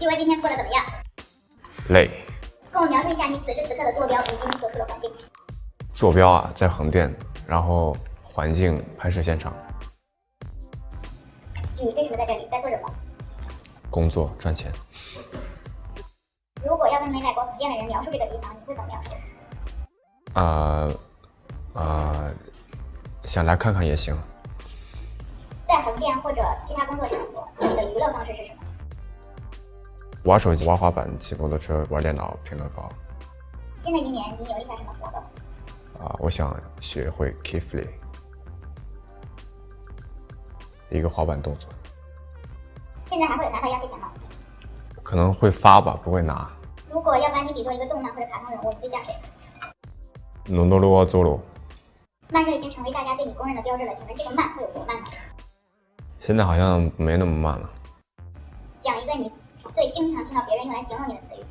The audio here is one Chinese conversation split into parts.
玉哥今天过得怎么样？累。跟我描述一下你此时此刻的坐标以及你所处的环境。坐标啊，在横店，然后环境拍摄现场。你为什么在这里？在做什么？工作赚钱。如果要跟没来过横店的人描述这个地方，你会怎么描述？想来看看也行。在横店或者其他工作场所，你的娱乐方式是什么？玩手机、玩滑板、骑摩托车、玩电脑、拼乐高。新的一年你有立下什么活动？我想学会 kickflip， 一个滑板动作。现在还会有拿到压岁钱吗？可能会发吧，不会拿。如果要把你比作一个动漫或者卡通人物，你最像谁？诺诺罗佐罗。慢热已经成为大家对你公认的标志了，请问这个慢会有多慢呢？现在好像没那么慢了。讲一个你最经常听到别人用来形容你的词语。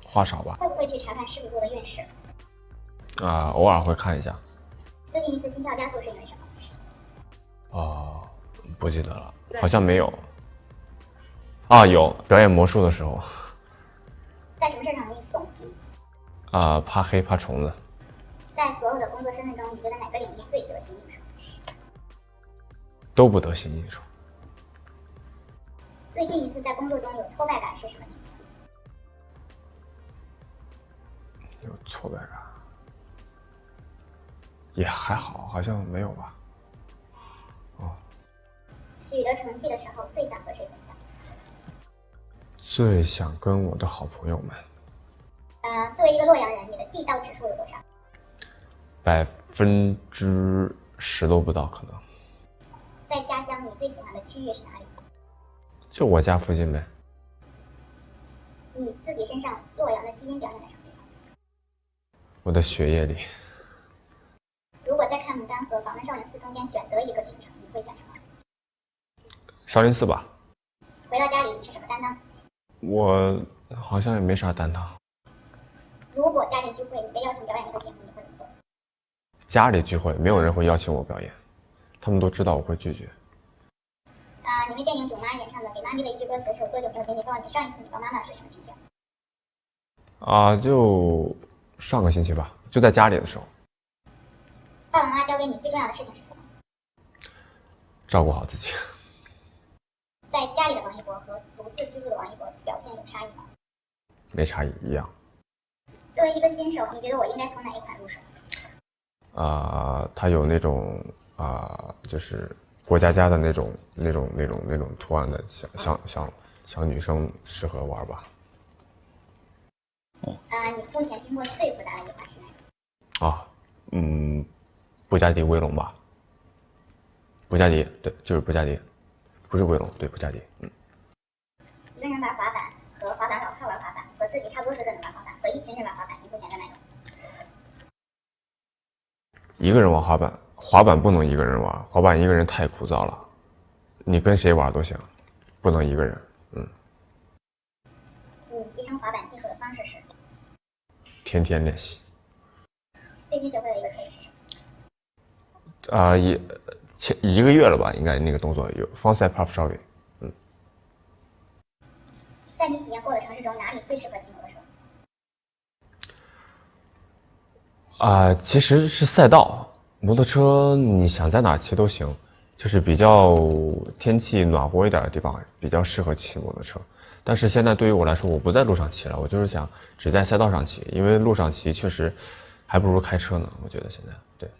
话少吧。会不会去查看狮子座的运势？偶尔会看一下。最近一次心跳加速是因为什么？不记得了，好像没有。有表演魔术的时候。在什么事上容易怂？怕黑怕虫子。在所有的工作身份中，你觉得哪个领域最得心应手？都不得心应手。最近一次在工作中有挫败感是什么情形？有挫败感也还好，好像没有吧。取得成绩的时候最想和谁分享？最想跟我的好朋友们。作为一个洛阳人，你的地道指数有多少？10%都不到，可能。在家乡，你最喜欢的区域是哪里？就我家附近呗。你自己身上洛阳的基因表现在什么地方？我的血液里。如果在看牡丹和访问少林寺中间选择一个行程，你会选什么？少林寺吧。回到家里，你是什么担当？我好像也没啥担当。如果家庭聚会，你被邀请表演一个节目，你会怎么做？家里聚会，没有人会邀请我表演，他们都知道我会拒绝。你为电影《囧妈》演唱的《给妈咪的一句歌词》是有多久没有见你？告诉你上一次你抱妈妈是什么情形？就上个星期吧，就在家里的时候。爸爸妈妈教给你最重要的事情是什么？照顾好自己。在家里的王一博和独自居住的王一博表现有差异吗？没差异，一样。作为一个新手，你觉得我应该从哪一款入手？它有那种就是过家家的那种图案的小女生适合玩吧。你目前听过最复杂的一款是哪个？布加迪威龙吧。布加迪，对，就是布加迪，不是威龙，对，布加迪。一个人玩滑板和滑板老炮玩滑板，和自己差不多水准的玩滑板，和一群人玩滑板，你会选择哪个？一个人玩滑板，滑板不能一个人玩，滑板一个人太枯燥了，你跟谁玩都行，不能一个人。你提升滑板技术的方式是？天天练习。最近学会的一个锤是什么？一个月了吧，应该那个动作有 frontside puff shoving。在你体验过的城市中，哪里最适合骑摩托车？其实是赛道，摩托车你想在哪骑都行，就是比较天气暖和一点的地方比较适合骑摩托车。但是现在对于我来说，我不在路上骑了，我就是想只在赛道上骑，因为路上骑确实还不如开车呢，我觉得现在对。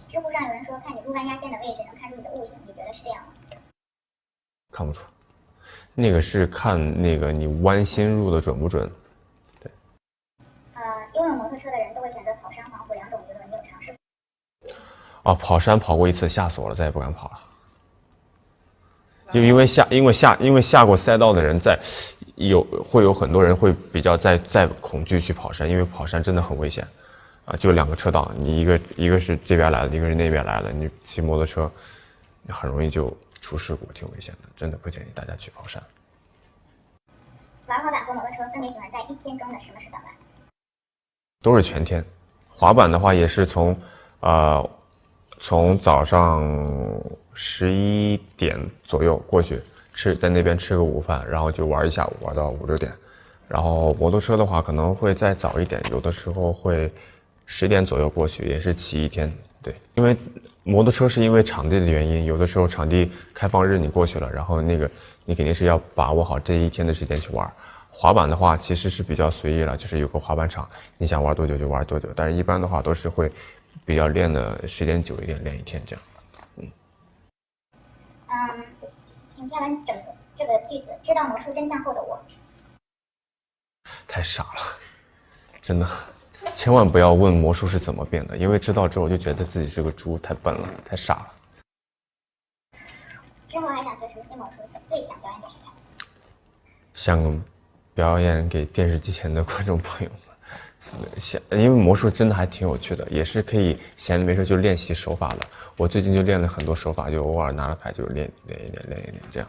知乎上有人说，看你入弯压线的位置能看出你的悟性，你觉得是这样吗？看不出，那个是看那个你弯心入的准不准。对。拥有摩托车的人都会选择跑山环湖两种娱乐，你有尝试过？跑山跑过一次，吓死我了，再也不敢跑了。因为下过赛道的人会有很多人会比较在恐惧去跑山，因为跑山真的很危险。就2个车道，你一个是这边来的，一个是那边来的，你骑摩托车很容易就出事故，挺危险的，真的不建议大家去跑山。玩滑板和摩托车分别喜欢在一天中的什么时段玩？都是全天。滑板的话也是从从早上11点左右过去，在那边吃个午饭，然后就玩一下午，玩到5、6点。然后摩托车的话可能会再早一点，有的时候会10点左右过去，也是骑一天。对，因为摩托车是因为场地的原因，有的时候场地开放日你过去了，然后那个你肯定是要把握好这一天的时间去玩。滑板的话其实是比较随意了，就是有个滑板场，你想玩多久就玩多久，但是一般的话都是会比较练的时间久一点，练一天这样。请填完整个这个句子。知道魔术真相后的我，太傻了，真的，千万不要问魔术是怎么变的，因为知道之后就觉得自己是个猪，太笨了，太傻了。之后还想学什么新魔术？最想表演给谁看？想表演给电视机前的观众朋友们，因为魔术真的还挺有趣的，也是可以闲着没事就练习手法的。我最近就练了很多手法，就偶尔拿了牌就练一练这样。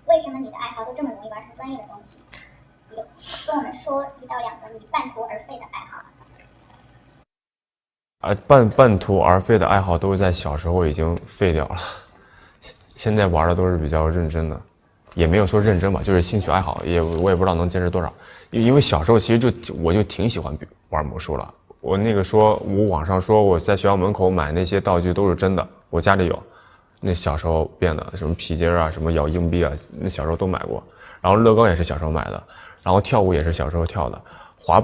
为什么你的爱好都这么容易玩成专业的东西？有跟我们说1到2个你半途而废的爱好。半途而废的爱好都是在小时候已经废掉了，现在玩的都是比较认真的，也没有说认真吧，就是兴趣爱好，我也不知道能坚持多少。因为小时候其实我就挺喜欢玩魔术了。我那个我网上说我在学校门口买那些道具都是真的，我家里有。那小时候变的什么皮筋啊，什么咬硬币啊，那小时候都买过。然后乐高也是小时候买的，然后跳舞也是小时候跳的。滑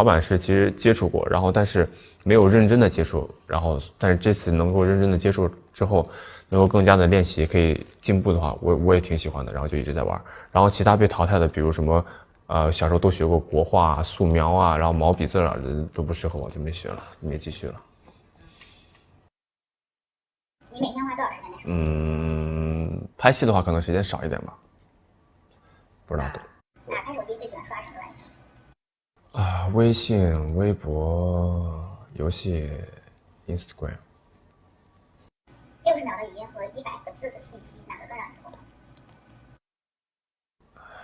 板是其实接触过，然后但是没有认真的接触，然后但是这次能够认真的接触之后，能够更加的练习，可以进步的话，我也挺喜欢的，然后就一直在玩。然后其他被淘汰的，比如什么小时候都学过国画啊、素描啊，然后毛笔字啊，都不适合我，就没学了，没继续了。你每天花多少时间在手机？拍戏的话可能时间少一点吧，不知道的。打开手机最喜欢刷什么软件？微信、微博、游戏、Instagram。60秒的语音和100个字的信息，哪个更让你头疼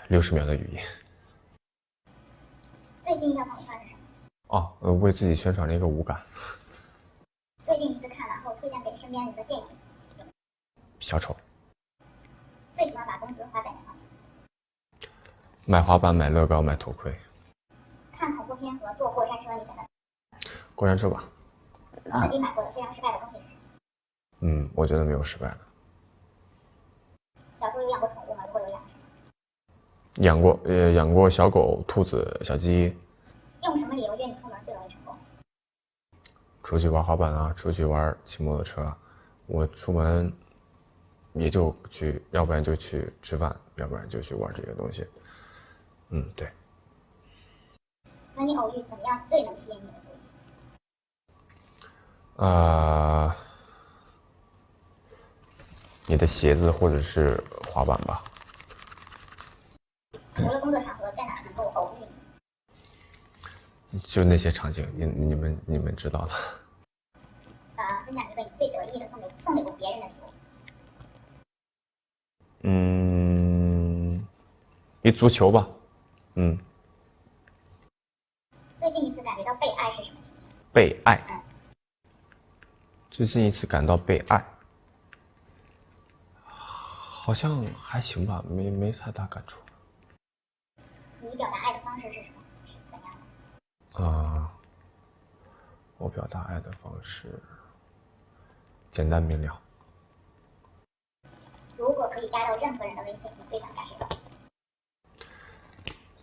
？60秒的语音。最近一条朋友圈是什么？为自己宣传了一个无感。最近一次看完后推荐给身边人的电影？小丑。最喜欢把工资花在哪方面？买滑板、买乐高、买头盔。看恐怖片和坐过山车，你选择？过山车吧。自己买过的非常失败的东西是什么？我觉得没有失败的。小时候有养过宠物吗？如果有养什么？养过小狗、兔子、小鸡。用什么理由约你出门最容易成功？出去玩滑板啊，出去玩骑摩托车啊。我出门也就去，要不然就去吃饭，要不然就去玩这些东西。对。和你偶遇怎么样最能吸引你的注意？你的鞋子或者是滑板吧。除了工作场合，在哪能够偶遇你？就那些场景，你们知道的。分享一个你最得意的送给过别人的礼物。一足球吧。最近一次感觉到被爱是什么情形？被爱。最近一次感到被爱，好像还行吧，没太大感触。你表达爱的方式是什么？是怎样的？我表达爱的方式简单明了。如果可以加到任何人的微信，你最想加谁？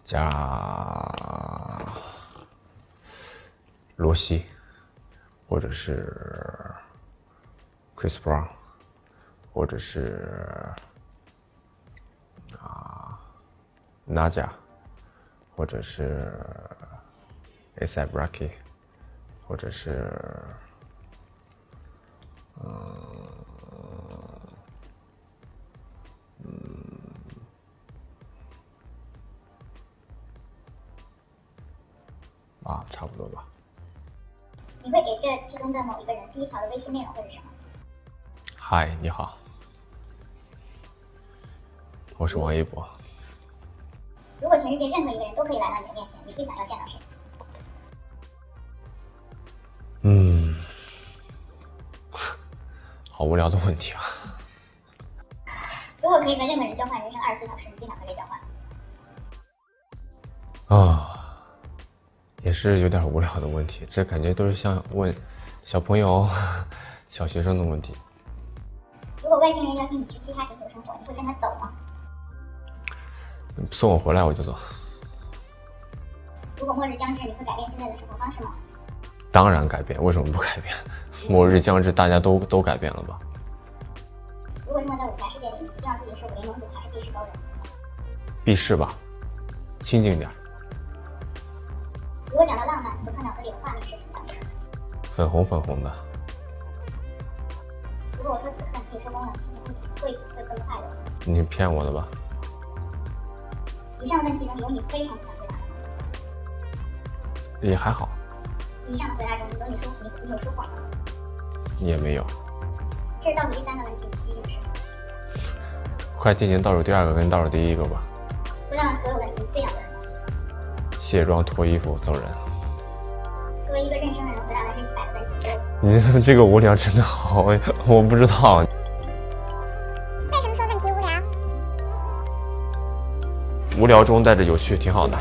加罗西，或者是 Chris Brown， 或者是Nadia， 或者是 A$AP Rocky， 或者是差不多吧。你会给这其中的某一个人第一条的微信内容会是什么？嗨，你好，我是王一博。如果全世界任何一个人都可以来到你的面前，你最想要见到谁？好无聊的问题啊！如果可以和任何人交换人生24小时，你经常和谁交换？也是有点无聊的问题，这感觉都是像问小朋友、小学生的问题。如果外星人邀请你去其他星球生活，你会跟他走吗？送我回来我就走。如果末日将至，你会改变现在的生活方式吗？当然改变，为什么不改变？末日将至，大家都改变了吧？如果生活在武侠世界里，你希望自己是武林盟主还是避世高人？避世吧，清静点。如果讲到浪漫，此刻脑子里的画面是什么样的？粉红粉红的。如果我说此刻你可以收工了，心情会更快乐？你是骗我的吧？以上的问题中有你非常不想回答的吗？也还好。以上的回答中有你有说谎吗？也没有。这是倒数第3个问题，你记住是？快进行倒数第2个跟倒数第1个吧。回答完所有问题，这样的人吗？卸妆脱衣服走人。作为一个认生的人，回答完这100个问题，你这个无聊真的好，我不知道。为什么说问题无聊？无聊中带着有趣，挺好的。